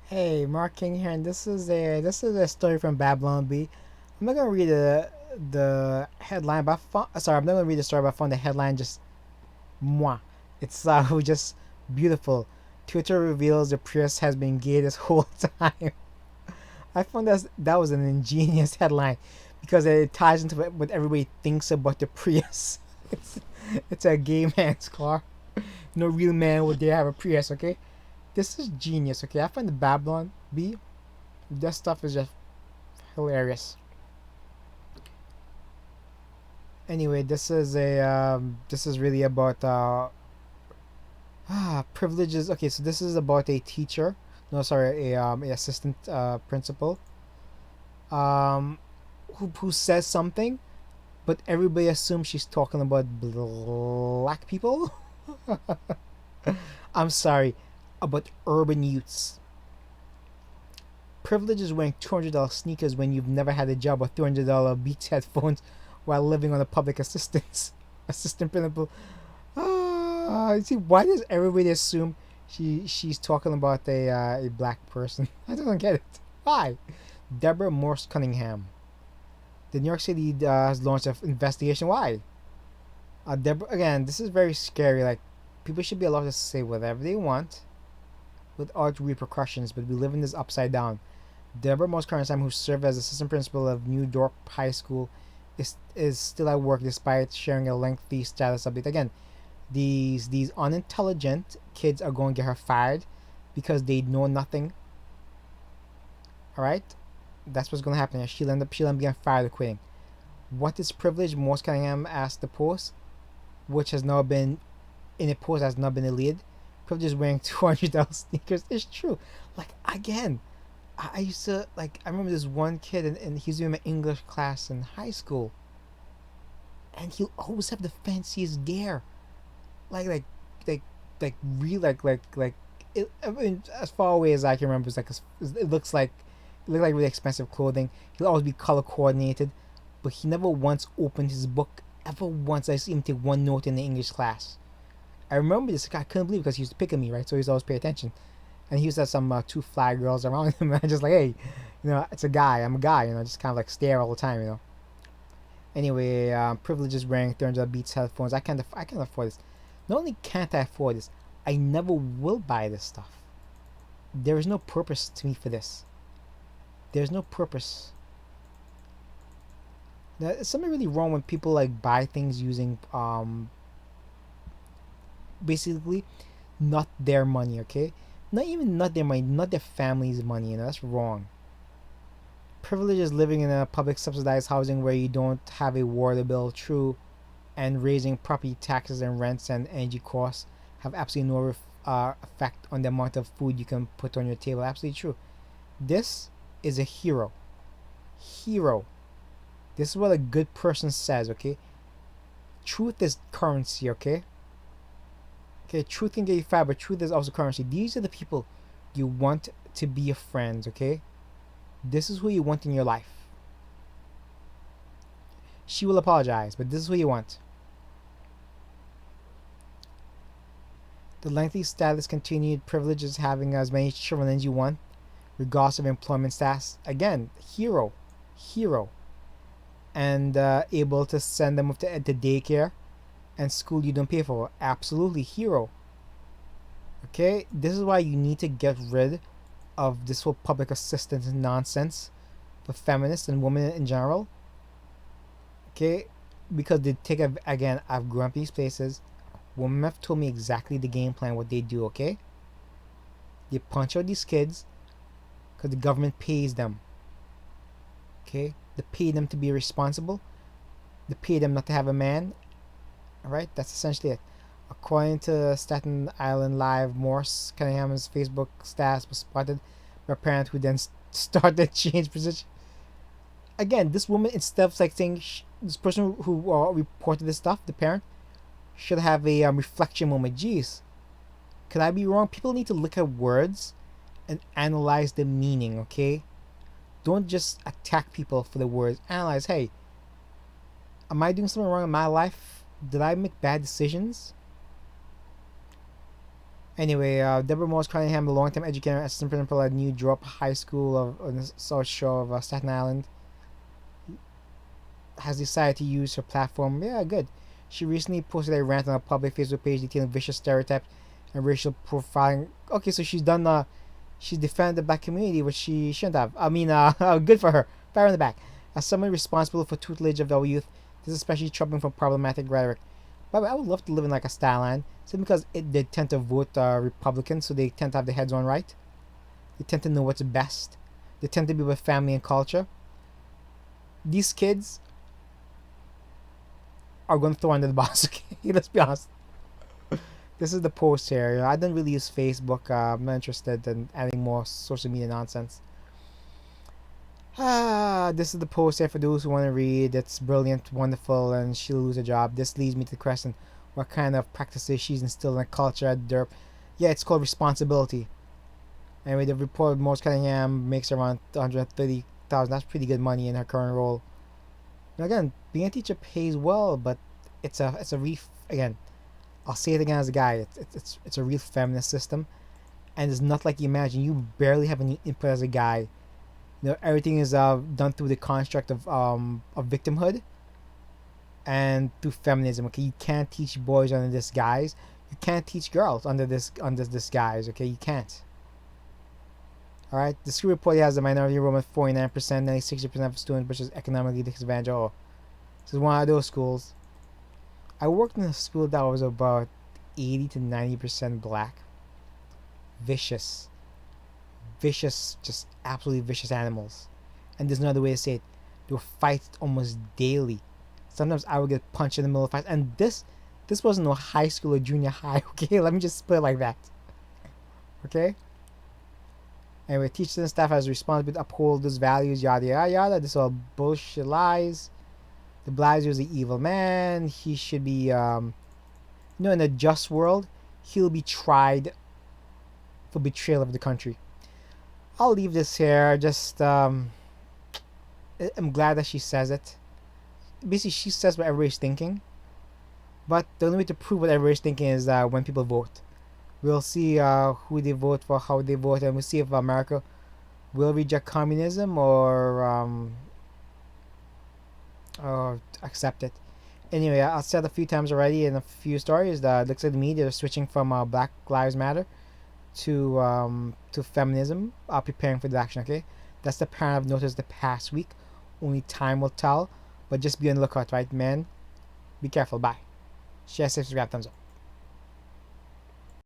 Hey, Mark King here, and this is a story from Babylon B. I'm not gonna read the headline, but sorry, I'm not gonna read the story, but I found the headline just moi. It's just beautiful. Twitter reveals the Prius has been gay this whole time. I found that was an ingenious headline because it ties into what everybody thinks about the Prius. It's it's a gay man's car. No real man would dare have a Prius. Okay, this is genius. Okay, I find the Babylon B. This stuff is just hilarious. Anyway, this is really about privileges. Okay, so this is about a teacher. No, sorry, a assistant principal. Um, who says something, but everybody assumes she's talking about black people. I'm sorry, about urban youths. Privilege is wearing $200 sneakers when you've never had a job, or $300 Beats headphones while living on a public assistance assistant principal. See, why does everybody assume she's talking about a black person? I don't get it. Why? Deborah Morse Cunningham. The New York City has launched an investigation. Why? Deborah, again, this is very scary. Like, people should be allowed to say whatever they want without repercussions, but we live in this upside down. Deborah Morse Cunningham, who served as assistant principal of New Dorp High School, is still at work despite sharing a lengthy status update. Again, these unintelligent kids are going to get her fired because they know nothing. All right, that's what's going to happen. She'll end up getting fired or quitting. What is privilege? Morse Cunningham asked the Post, which has now been in a post has not been deleted. Privilege is wearing $200 sneakers. It's true. Like, again, I used to like. I remember this one kid, and he's doing my English class in high school, and he'll always have the fanciest gear, like like like real like. I mean, as far away as I can remember, it looked like really expensive clothing. He'll always be color coordinated, but he never once opened his book. Ever once I see him take one note in the English class. I remember this. I couldn't believe it because he used to pick at me, right? So he used to always pay attention. And he used to have some two fly girls around him. And I'm just like, hey, it's a guy. I'm a guy. Just kind of like stare all the time. Anyway, privilege is wearing 300 Beats headphones. I can't afford this. Not only can't I afford this, I never will buy this stuff. There is no purpose to me for this. There's no purpose. Now, there's something really wrong when people like buy things using basically not their money. Okay, not even not their money, not their family's money. That's wrong. Privilege is living in a public subsidized housing where you don't have a water bill. True, and raising property taxes and rents and energy costs have absolutely no effect on the amount of food you can put on your table. Absolutely true. This is a hero. Hero. This is what a good person says, okay? Truth is currency, okay? Okay, truth can get you fired, but truth is also currency. These are the people you want to be your friends, okay? This is who you want in your life. She will apologize, but this is who you want. The lengthy status continued privileges having as many children as you want, regardless of employment status. Again, hero. Hero. And able to send them to daycare and school you don't pay for. Absolutely, hero. Okay, this is why you need to get rid of this whole public assistance nonsense for feminists and women in general. Okay, because they take again. I've grown up in these places. Women have told me exactly the game plan, what they do. Okay, they punch out these kids because the government pays them. Okay, they pay them to be responsible. They pay them not to have a man. All right, that's essentially it. According to Staten Island Live, Morse Cunningham's Facebook status was spotted by a parent who then started to change position. Again, this woman, instead of like saying this person who reported this stuff, the parent, should have a reflection moment. Jeez, could I be wrong? People need to look at words and analyze the meaning, okay? Don't just attack people for the words. Analyze, hey, am I doing something wrong in my life? Did I make bad decisions? Anyway, Deborah Morse Cunningham, the long-time educator and assistant principal at New Drop High School on the South Shore of Staten Island, has decided to use her platform. Yeah, good. She recently posted a rant on a public Facebook page detailing vicious stereotypes and racial profiling. Okay, so she's defended the black community, which she shouldn't have. I mean, good for her. Pat her on the back. As someone responsible for tutelage of our youth, this is especially troubling for problematic rhetoric. By the way, I would love to live in like a style land, simply because they tend to vote Republican, so they tend to have their heads on right. They tend to know what's best. They tend to be with family and culture. These kids are going to throw under the bus. Okay, let's be honest. This is the post here. I don't really use Facebook. I'm not interested in adding more social media nonsense. This is the post here for those who want to read. It's brilliant, wonderful, and she'll lose her job. This leads me to the question: what kind of practices she's instilled in a culture at DERP? Yeah, it's called responsibility. Anyway, the report Morse Cunningham makes around 130,000. That's pretty good money in her current role. And again, being a teacher pays well, but it's a real, again. I'll say it again as a guy. It's a real feminist system, and it's not like you imagine. You barely have any input as a guy. Everything is done through the construct of victimhood and through feminism. Okay, you can't teach boys under this guise. You can't teach girls under this guise. Okay, you can't. All right. The school report has a minority enrollment 49%, nearly 60% of students, which is economically disadvantaged. Oh, this is one of those schools. I worked in a school that was about 80 to 90% black. Vicious, just absolutely vicious animals. And there's no other way to say it. There were fights almost daily. Sometimes I would get punched in the middle of fights. And this wasn't no high school or junior high. Okay, let me just put it like that. Okay. Anyway, teachers and staff has responsibility to uphold those values. Yada yada yada. This is all bullshit lies. De Blasio is the evil man. He should be, in a just world, he'll be tried for betrayal of the country. I'll leave this here. Just, I'm glad that she says it. Basically, she says what everybody's thinking. But the only way to prove what everybody's thinking is when people vote. We'll see who they vote for, how they vote, and we'll see if America will reject communism or accept it. Anyway, I've said a few times already in a few stories that it looks like the media is switching from Black Lives Matter to feminism, preparing for the action. Okay, that's the pattern I've noticed the past week. Only time will tell, but just be on the lookout, right, men? Be careful. Bye. Share, subscribe, thumbs up.